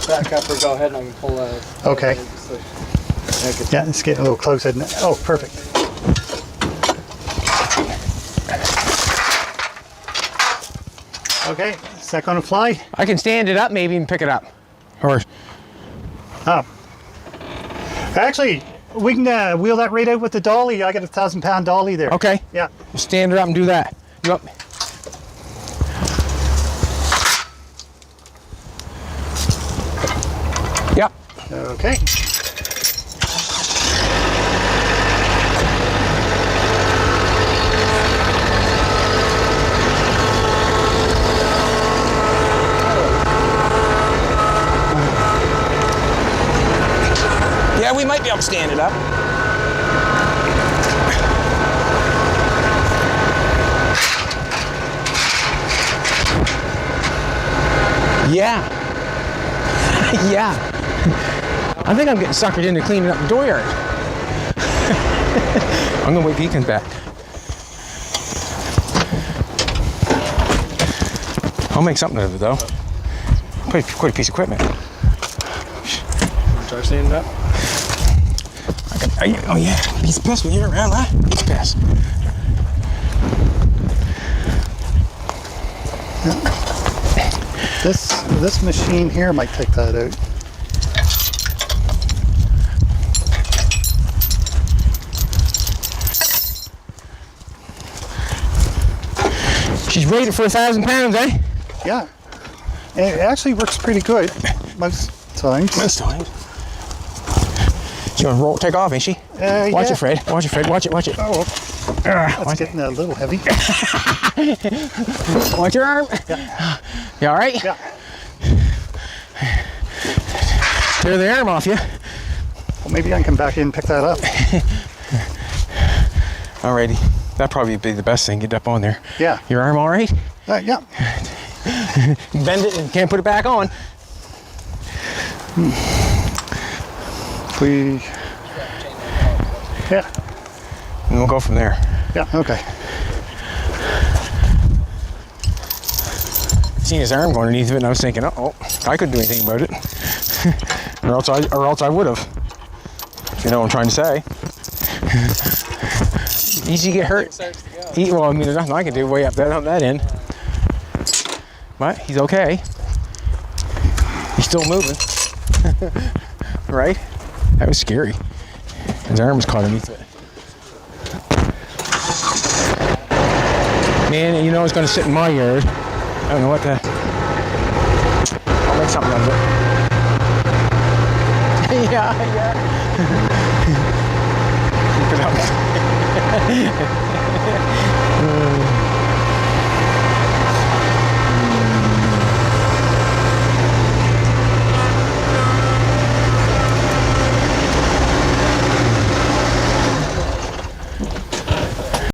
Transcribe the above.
back up or go ahead and I can pull out. Okay. Yeah, let's get a little closer. Oh, perfect. Okay, is that going to fly? I can stand it up maybe and pick it up. Or Oh. Actually, we can wheel that right out with the dolly. I got a 1,000-pound dolly there. okay. Yeah. Stand it up and do that. You up? Yep. Okay. Yeah, we might be able to stand it up. Yeah. Yeah. I think I'm getting suckered into cleaning up the dooryard. I'm gonna wait till he comes back. I'll make something of it though. Quite a piece of equipment. Try standing up. Oh yeah, he's pissed when you're around, huh? He's pissed. This machine here might take that out. She's rated for 1,000 pounds, eh? Yeah. And it actually works pretty good most times. Most times. She's gonna roll, take off, ain't she? Watch yeah. it, Fred. Watch it, Fred. Watch it, watch it. Oh, that's getting a little heavy. Watch your arm. Yeah. You all right? Yeah. Tear the arm off you. Well, maybe I can come back in and pick that up. Alrighty. That'd probably be the best thing. Get up on there. Yeah. Your arm all right? Yeah. Bend it and can't put it back on. Yeah. And we'll go from there. Yeah, okay. Seen his arm going underneath of it, and I was thinking, oh, I couldn't do anything about it, or else I would have. If you know what I'm trying to say. Easy to get hurt. Well, I mean, there's nothing I can do way up that end. But he's okay. He's still moving. Right? That was scary. His arm was caught underneath it. Man, you know it's going to sit in my yard. I don't know what the... I'll make something of it. Yeah.